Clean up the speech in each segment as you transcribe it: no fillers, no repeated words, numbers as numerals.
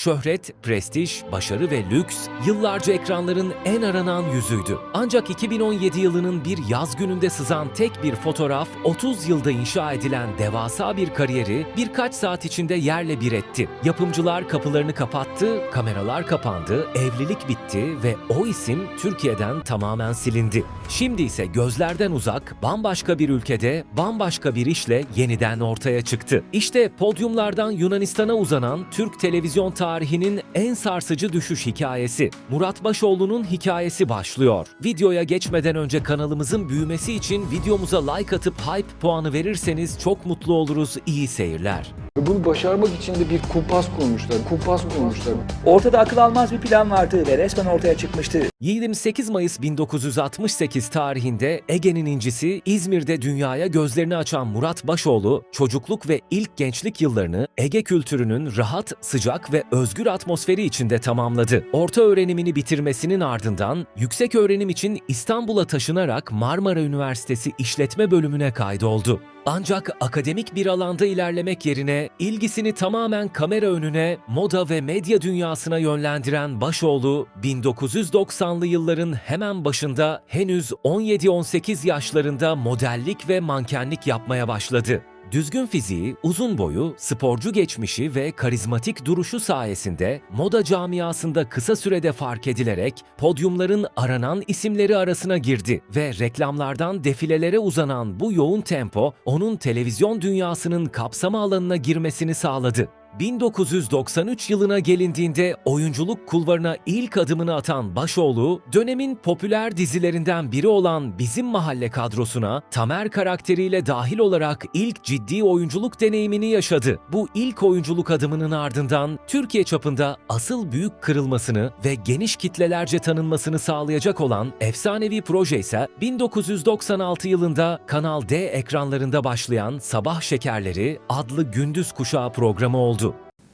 Şöhret, prestij, başarı ve lüks yıllarca ekranların en aranan yüzüydü. Ancak 2017 yılının bir yaz gününde sızan tek bir fotoğraf 30 yılda inşa edilen devasa bir kariyeri birkaç saat içinde yerle bir etti. Yapımcılar kapılarını kapattı, kameralar kapandı, evlilik bitti ve o isim Türkiye'den tamamen silindi. Şimdi ise gözlerden uzak, bambaşka bir ülkede, bambaşka bir işle yeniden ortaya çıktı. İşte podyumlardan Yunanistan'a uzanan Türk televizyon tarihinin en sarsıcı düşüş hikayesi. Murat Başoğlu'nun hikayesi başlıyor. Videoya geçmeden önce kanalımızın büyümesi için videomuza like atıp hype puanı verirseniz çok mutlu oluruz. İyi seyirler. Bunu başarmak için de bir kumpas kurmuşlar. Ortada akıl almaz bir plan vardı ve resmen ortaya çıkmıştı. 28 Mayıs 1968 tarihinde Ege'nin incisi İzmir'de dünyaya gözlerini açan Murat Başoğlu, çocukluk ve ilk gençlik yıllarını Ege kültürünün rahat, sıcak ve özgür atmosferi içinde tamamladı. Orta öğrenimini bitirmesinin ardından yüksek öğrenim için İstanbul'a taşınarak Marmara Üniversitesi İşletme Bölümüne kaydoldu. Ancak akademik bir alanda ilerlemek yerine ilgisini tamamen kamera önüne, moda ve medya dünyasına yönlendiren Başoğlu, 1990'lı yılların hemen başında henüz 17-18 yaşlarında modellik ve mankenlik yapmaya başladı. Düzgün fiziği, uzun boyu, sporcu geçmişi ve karizmatik duruşu sayesinde moda camiasında kısa sürede fark edilerek podyumların aranan isimleri arasına girdi ve reklamlardan defilelere uzanan bu yoğun tempo onun televizyon dünyasının kapsama alanına girmesini sağladı. 1993 yılına gelindiğinde oyunculuk kulvarına ilk adımını atan Başoğlu, dönemin popüler dizilerinden biri olan Bizim Mahalle kadrosuna Tamer karakteriyle dahil olarak ilk ciddi oyunculuk deneyimini yaşadı. Bu ilk oyunculuk adımının ardından Türkiye çapında asıl büyük kırılmasını ve geniş kitlelerce tanınmasını sağlayacak olan efsanevi proje ise 1996 yılında Kanal D ekranlarında başlayan Sabah Şekerleri adlı gündüz kuşağı programı oldu.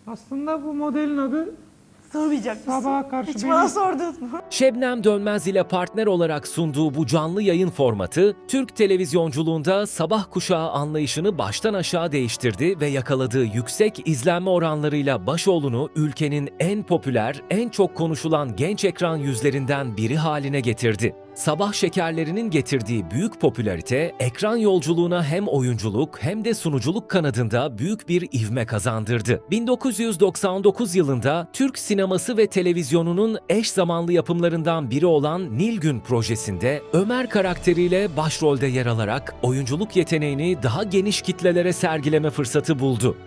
Aslında bu modelin adı Sormayacak mısın? Sabaha karşı Hiç benim. bana sordun mu? Şebnem Dönmez ile partner olarak sunduğu bu canlı yayın formatı, Türk televizyonculuğunda sabah kuşağı anlayışını baştan aşağı değiştirdi ve yakaladığı yüksek izlenme oranlarıyla Başoğlu'nu ülkenin en popüler, en çok konuşulan genç ekran yüzlerinden biri haline getirdi. Sabah Şekerleri'nin getirdiği büyük popülarite, ekran yolculuğuna hem oyunculuk hem de sunuculuk kanadında büyük bir ivme kazandırdı. 1999 yılında Türk sineması ve televizyonunun eş zamanlı yapımlarından biri olan Nilgün projesinde Ömer karakteriyle başrolde yer alarak oyunculuk yeteneğini daha geniş kitlelere sergileme fırsatı buldu.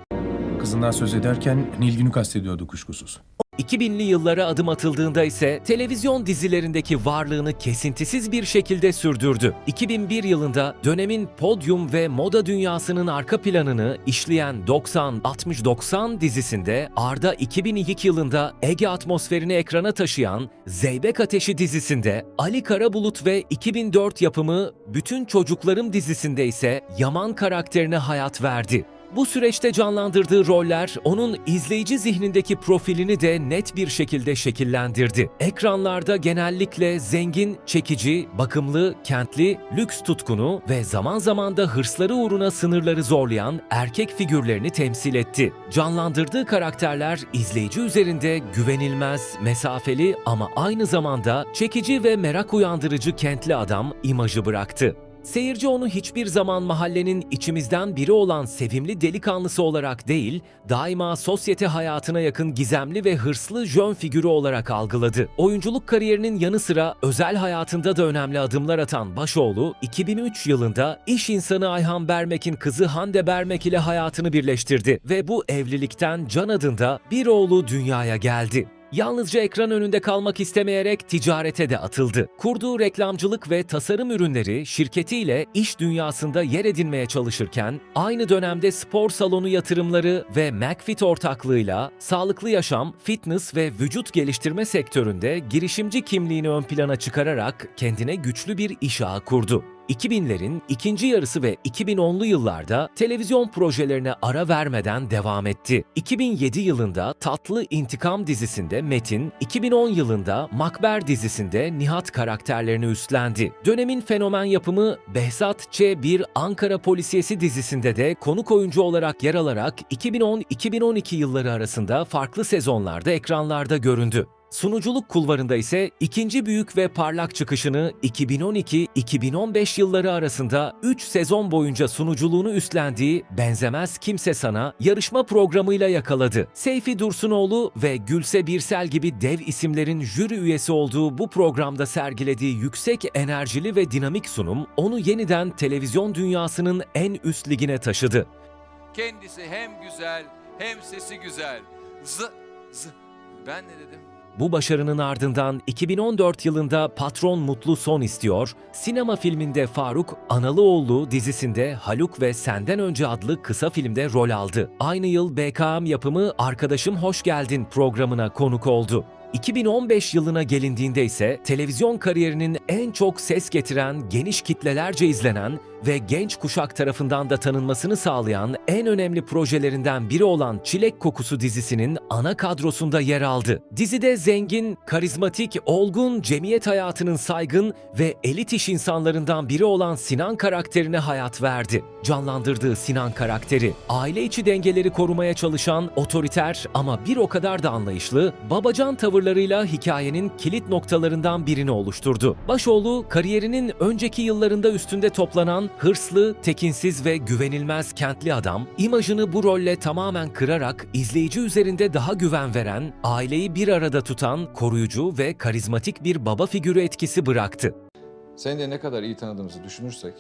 Kızından söz ederken Nilgün'ü kastediyordu kuşkusuz. 2000'li yıllara adım atıldığında ise televizyon dizilerindeki varlığını kesintisiz bir şekilde sürdürdü. 2001 yılında dönemin podyum ve moda dünyasının arka planını işleyen 90-60-90 dizisinde, Arda 2002 yılında Ege atmosferini ekrana taşıyan Zeybek Ateşi dizisinde, Ali Karabulut ve 2004 yapımı Bütün Çocuklarım dizisinde ise Yaman karakterine hayat verdi. Bu süreçte canlandırdığı roller onun izleyici zihnindeki profilini de net bir şekilde şekillendirdi. Ekranlarda genellikle zengin, çekici, bakımlı, kentli, lüks tutkunu ve zaman zaman da hırsları uğruna sınırları zorlayan erkek figürlerini temsil etti. Canlandırdığı karakterler izleyici üzerinde güvenilmez, mesafeli ama aynı zamanda çekici ve merak uyandırıcı kentli adam imajı bıraktı. Seyirci onu hiçbir zaman mahallenin içimizden biri olan sevimli delikanlısı olarak değil, daima sosyete hayatına yakın gizemli ve hırslı jön figürü olarak algıladı. Oyunculuk kariyerinin yanı sıra özel hayatında da önemli adımlar atan Başoğlu, 2003 yılında iş insanı Ayhan Bermek'in kızı Hande Bermek ile hayatını birleştirdi ve bu evlilikten Can adında bir oğlu dünyaya geldi. Yalnızca ekran önünde kalmak istemeyerek ticarete de atıldı. Kurduğu reklamcılık ve tasarım ürünleri şirketiyle iş dünyasında yer edinmeye çalışırken, aynı dönemde spor salonu yatırımları ve McFit ortaklığıyla sağlıklı yaşam, fitness ve vücut geliştirme sektöründe girişimci kimliğini ön plana çıkararak kendine güçlü bir iş ağı kurdu. 2000'lerin ikinci yarısı ve 2010'lu yıllarda televizyon projelerine ara vermeden devam etti. 2007 yılında Tatlı İntikam dizisinde Metin, 2010 yılında Makber dizisinde Nihat karakterlerini üstlendi. Dönemin fenomen yapımı Behzat Ç. Bir Ankara Polisiyesi dizisinde de konuk oyuncu olarak yer alarak 2010-2012 yılları arasında farklı sezonlarda ekranlarda göründü. Sunuculuk kulvarında ise ikinci büyük ve parlak çıkışını 2012-2015 yılları arasında 3 sezon boyunca sunuculuğunu üstlendiği Benzemez Kimse Sana yarışma programıyla yakaladı. Seyfi Dursunoğlu ve Gülse Birsel gibi dev isimlerin jüri üyesi olduğu bu programda sergilediği yüksek enerjili ve dinamik sunum onu yeniden televizyon dünyasının en üst ligine taşıdı. Kendisi hem güzel hem sesi güzel. Ben ne dedim? Bu başarının ardından 2014 yılında Patron Mutlu Son İstiyor, sinema filminde Faruk Analıoğlu dizisinde Haluk ve Senden Önce adlı kısa filmde rol aldı. Aynı yıl BKM yapımı Arkadaşım Hoş Geldin programına konuk oldu. 2015 yılına gelindiğinde ise televizyon kariyerinin en çok ses getiren, geniş kitlelerce izlenen ve genç kuşak tarafından da tanınmasını sağlayan en önemli projelerinden biri olan Çilek Kokusu dizisinin ana kadrosunda yer aldı. Dizide zengin, karizmatik, olgun, cemiyet hayatının saygın ve elit iş insanlarından biri olan Sinan karakterine hayat verdi. Canlandırdığı Sinan karakteri, aile içi dengeleri korumaya çalışan, otoriter ama bir o kadar da anlayışlı, babacan tavırlarıyla hikayenin kilit noktalarından birini oluşturdu. Başoğlu, kariyerinin önceki yıllarında üstünde toplanan hırslı, tekinsiz ve güvenilmez kentli adam, imajını bu rolle tamamen kırarak izleyici üzerinde daha güven veren, aileyi bir arada tutan, koruyucu ve karizmatik bir baba figürü etkisi bıraktı. Seni de ne kadar iyi tanıdığımızı düşünürsek,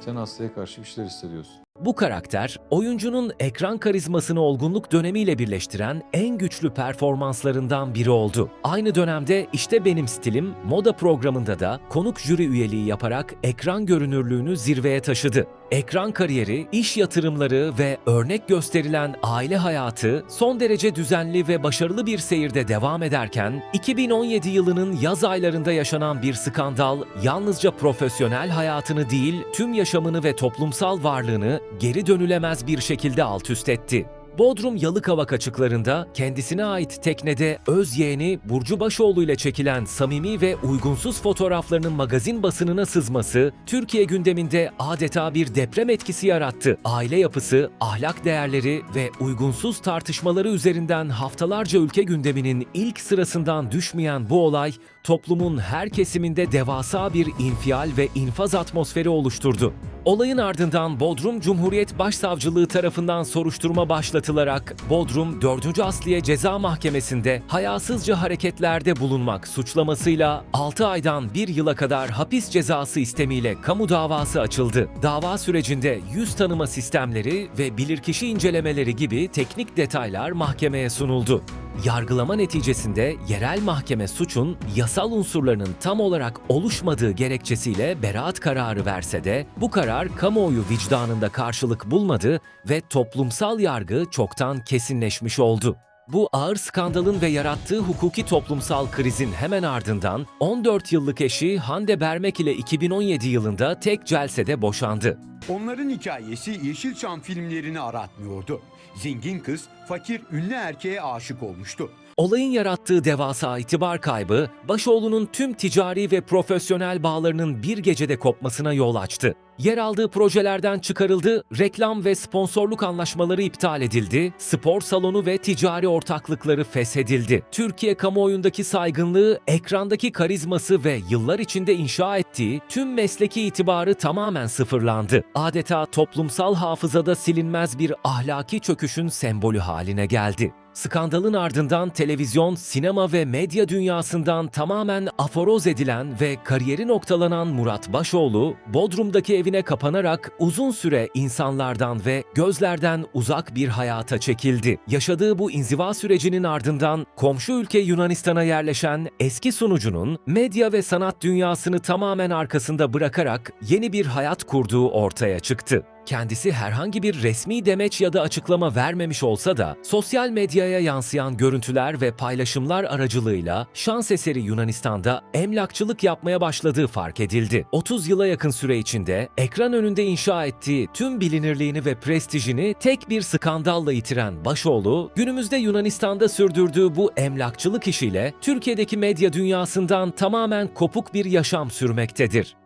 sen Aslı'ya karşı bir şeyler hissediyorsun. Bu karakter, oyuncunun ekran karizmasını olgunluk dönemiyle birleştiren en güçlü performanslarından biri oldu. Aynı dönemde İşte Benim Stilim moda programında da konuk jüri üyeliği yaparak ekran görünürlüğünü zirveye taşıdı. Ekran kariyeri, iş yatırımları ve örnek gösterilen aile hayatı son derece düzenli ve başarılı bir seyirde devam ederken, 2017 yılının yaz aylarında yaşanan bir skandal yalnızca profesyonel hayatını değil, tüm yaşamını ve toplumsal varlığını geri dönülemez bir şekilde altüst etti. Bodrum Yalıkavak açıklarında kendisine ait teknede öz yeğeni Burcu Başoğlu ile çekilen samimi ve uygunsuz fotoğraflarının magazin basınına sızması, Türkiye gündeminde adeta bir deprem etkisi yarattı. Aile yapısı, ahlak değerleri ve uygunsuz tartışmaları üzerinden haftalarca ülke gündeminin ilk sırasından düşmeyen bu olay, toplumun her kesiminde devasa bir infial ve infaz atmosferi oluşturdu. Olayın ardından Bodrum Cumhuriyet Başsavcılığı tarafından soruşturma başlatılarak Bodrum 4. Asliye Ceza Mahkemesi'nde hayasızca hareketlerde bulunmak suçlamasıyla 6 aydan 1 yıla kadar hapis cezası istemiyle kamu davası açıldı. Dava sürecinde yüz tanıma sistemleri ve bilirkişi incelemeleri gibi teknik detaylar mahkemeye sunuldu. Yargılama neticesinde yerel mahkeme suçun yasal unsurlarının tam olarak oluşmadığı gerekçesiyle beraat kararı verse de bu karar kamuoyu vicdanında karşılık bulmadı ve toplumsal yargı çoktan kesinleşmiş oldu. Bu ağır skandalın ve yarattığı hukuki toplumsal krizin hemen ardından 14 yıllık eşi Hande Bermek ile 2017 yılında tek celsede boşandı. Onların hikayesi Yeşilçam filmlerini aratmıyordu. Zengin kız, fakir ünlü erkeğe aşık olmuştu. Olayın yarattığı devasa itibar kaybı, Başoğlu'nun tüm ticari ve profesyonel bağlarının bir gecede kopmasına yol açtı. Yer aldığı projelerden çıkarıldı, reklam ve sponsorluk anlaşmaları iptal edildi, spor salonu ve ticari ortaklıkları feshedildi. Türkiye kamuoyundaki saygınlığı, ekrandaki karizması ve yıllar içinde inşa ettiği tüm mesleki itibarı tamamen sıfırlandı. Adeta toplumsal hafızada silinmez bir ahlaki çöküşün sembolü haline geldi. Skandalın ardından televizyon, sinema ve medya dünyasından tamamen aforoz edilen ve kariyeri noktalanan Murat Başoğlu, Bodrum'daki evine kapanarak uzun süre insanlardan ve gözlerden uzak bir hayata çekildi. Yaşadığı bu inziva sürecinin ardından komşu ülke Yunanistan'a yerleşen eski sunucunun medya ve sanat dünyasını tamamen arkasında bırakarak yeni bir hayat kurduğu ortaya çıktı. Kendisi herhangi bir resmi demeç ya da açıklama vermemiş olsa da sosyal medyaya yansıyan görüntüler ve paylaşımlar aracılığıyla şans eseri Yunanistan'da emlakçılık yapmaya başladığı fark edildi. 30 yıla yakın süre içinde ekran önünde inşa ettiği tüm bilinirliğini ve prestijini tek bir skandalla yitiren Başoğlu, günümüzde Yunanistan'da sürdürdüğü bu emlakçılık işiyle Türkiye'deki medya dünyasından tamamen kopuk bir yaşam sürmektedir.